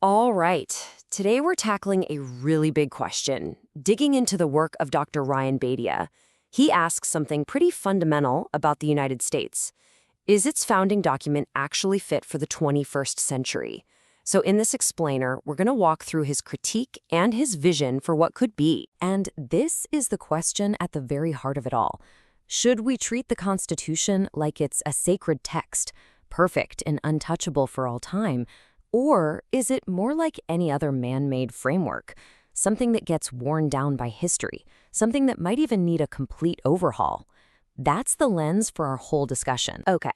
All right, today we're tackling a really big question, digging into the work of Dr. Ryan Baidya. He asks something pretty fundamental about the United States. Is its founding document actually fit for the 21st century? So in this explainer, we're going to walk through his critique and his vision for what could be. And this is the question at the very heart of it all. Should we treat the Constitution like it's a sacred text, perfect and untouchable for all time? Or is it more like any other man-made framework, something that gets worn down by history, something that might even need a complete overhaul? That's the lens for our whole discussion. Okay,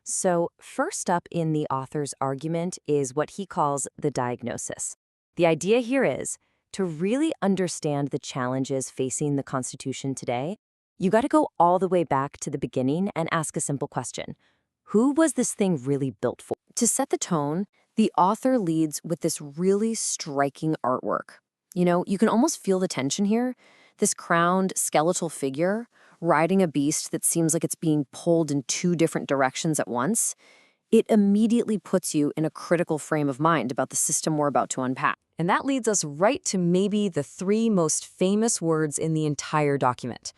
so first up in the author's argument is what he calls the diagnosis. The idea here is, to really understand the challenges facing the Constitution today, you got to go all the way back to the beginning and ask a simple question. Who was this thing really built for? To set the tone, the author leads with this really striking artwork. You know, you can almost feel the tension here. This crowned, skeletal figure riding a beast that seems like it's being pulled in two different directions at once. It immediately puts you in a critical frame of mind about the system we're about to unpack. And that leads us right to maybe the three most famous words in the entire document.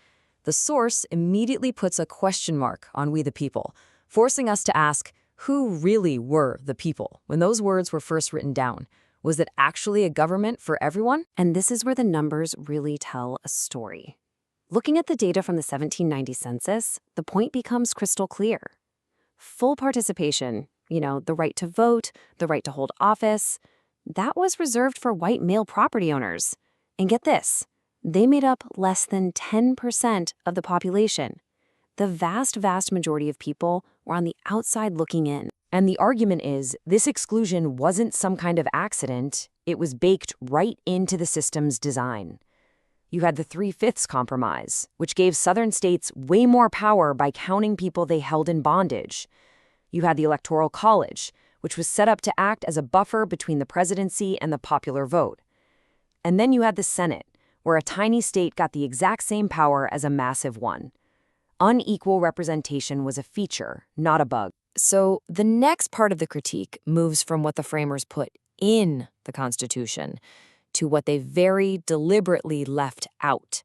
The source immediately puts a question mark on "we the people," forcing us to ask, who really were the people when those words were first written down? Was it actually a government for everyone? And this is where the numbers really tell a story. Looking at the data from the 1790 census, the point becomes crystal clear. Full participation, the right to vote, the right to hold office, that was reserved for white male property owners. And get this, they made up less than 10% of the population. The vast majority of people were on the outside looking in. And the argument is, this exclusion wasn't some kind of accident. It was baked right into the system's design. You had the 3/5 compromise, which gave Southern states way more power by counting people they held in bondage. You had the Electoral College, which was set up to act as a buffer between the presidency and the popular vote. And then you had the Senate, where a tiny state got the exact same power as a massive one. Unequal representation was a feature, not a bug. So the next part of the critique moves from what the framers put in the Constitution to what they very deliberately left out.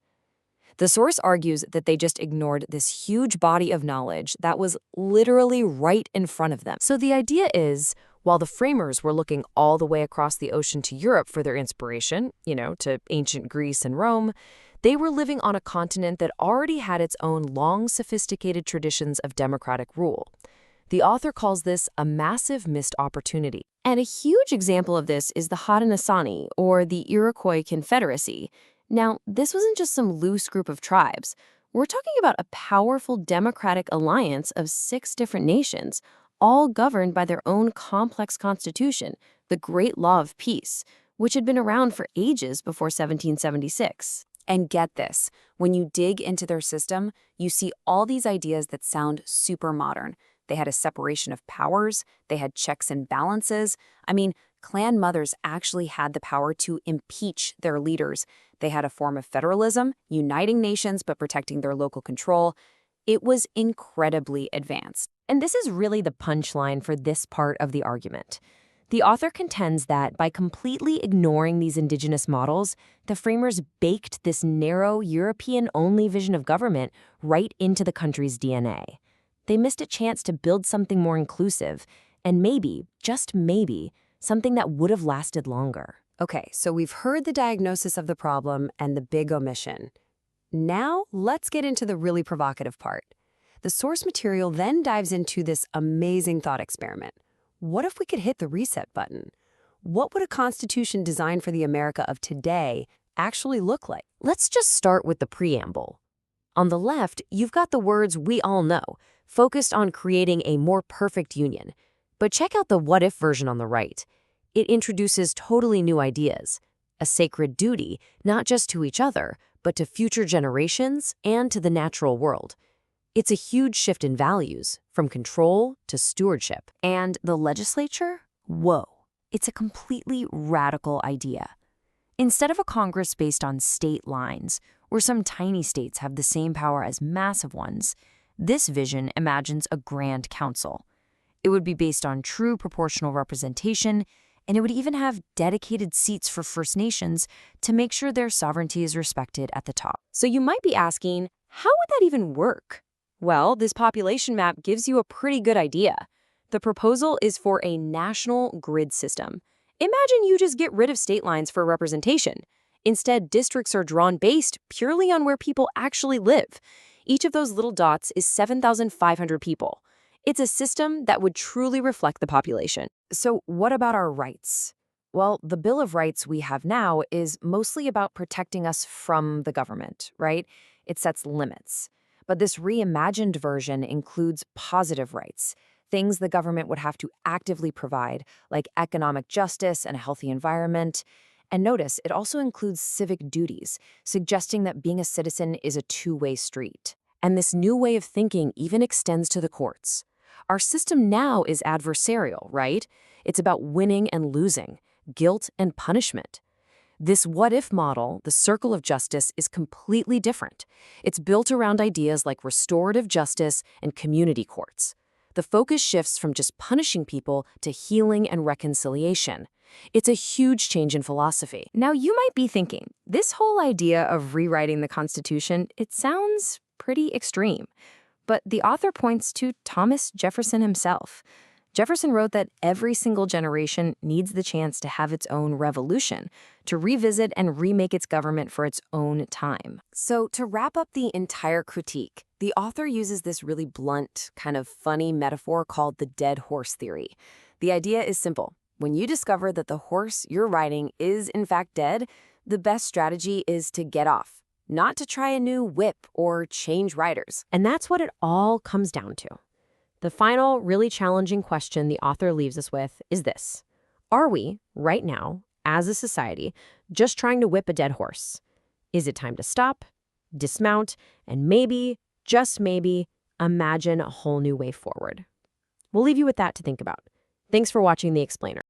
The source argues that they just ignored this huge body of knowledge that was literally right in front of them. So the idea is, while the framers were looking all the way across the ocean to Europe for their inspiration, to ancient Greece and Rome, they were living on a continent that already had its own long, sophisticated traditions of democratic rule. The author calls this a massive missed opportunity. And a huge example of this is the Haudenosaunee, or the Iroquois Confederacy. Now, this wasn't just some loose group of tribes. We're talking about a powerful democratic alliance of 6 different nations, all governed by their own complex constitution, the Great Law of Peace, which had been around for ages before 1776. And get this, when you dig into their system, you see all these ideas that sound super modern. They had a separation of powers, they had checks and balances. I mean, clan mothers actually had the power to impeach their leaders. They had a form of federalism, uniting nations but protecting their local control. It was incredibly advanced. And this is really the punchline for this part of the argument. The author contends that by completely ignoring these indigenous models, the framers baked this narrow, European-only vision of government right into the country's DNA. They missed a chance to build something more inclusive, and maybe, just maybe, something that would have lasted longer. Okay, so we've heard the diagnosis of the problem and the big omission. Now, let's get into the really provocative part. The source material then dives into this amazing thought experiment. What if we could hit the reset button? What would a constitution designed for the America of today actually look like? Let's just start with the preamble. On the left, you've got the words we all know, focused on creating a more perfect union. But check out the what-if version on the right. It introduces totally new ideas. A sacred duty, not just to each other, but to future generations and to the natural world. It's a huge shift in values, from control to stewardship. And the legislature? Whoa. It's a completely radical idea. Instead of a Congress based on state lines, where some tiny states have the same power as massive ones, this vision imagines a grand council. It would be based on true proportional representation And it would even have dedicated seats for First Nations to make sure their sovereignty is respected at the top. So you might be asking, how would that even work? Well, this population map gives you a pretty good idea. The proposal is for a national grid system. Imagine you just get rid of state lines for representation. Instead, districts are drawn based purely on where people actually live. Each of those little dots is 7,500 people. It's a system that would truly reflect the population. So what about our rights? Well, the Bill of Rights we have now is mostly about protecting us from the government, right? It sets limits. But this reimagined version includes positive rights, things the government would have to actively provide, like economic justice and a healthy environment. And notice, it also includes civic duties, suggesting that being a citizen is a two-way street. And this new way of thinking even extends to the courts. Our system now is adversarial, right? It's about winning and losing, guilt and punishment. This what-if model, the circle of justice, is completely different. It's built around ideas like restorative justice and community courts. The focus shifts from just punishing people to healing and reconciliation. It's a huge change in philosophy. Now, you might be thinking, this whole idea of rewriting the Constitution, it sounds pretty extreme. But the author points to Thomas Jefferson himself. Jefferson wrote that every single generation needs the chance to have its own revolution, to revisit and remake its government for its own time. So to wrap up the entire critique, the author uses this really blunt, kind of funny metaphor called the dead horse theory. The idea is simple. When you discover that the horse you're riding is in fact dead, the best strategy is to get off, not to try a new whip or change riders. And that's what it all comes down to. The final, really challenging question the author leaves us with is this. Are we, right now, as a society, just trying to whip a dead horse? Is it time to stop, dismount, and maybe, just maybe, imagine a whole new way forward? We'll leave you with that to think about. Thanks for watching The Explainer.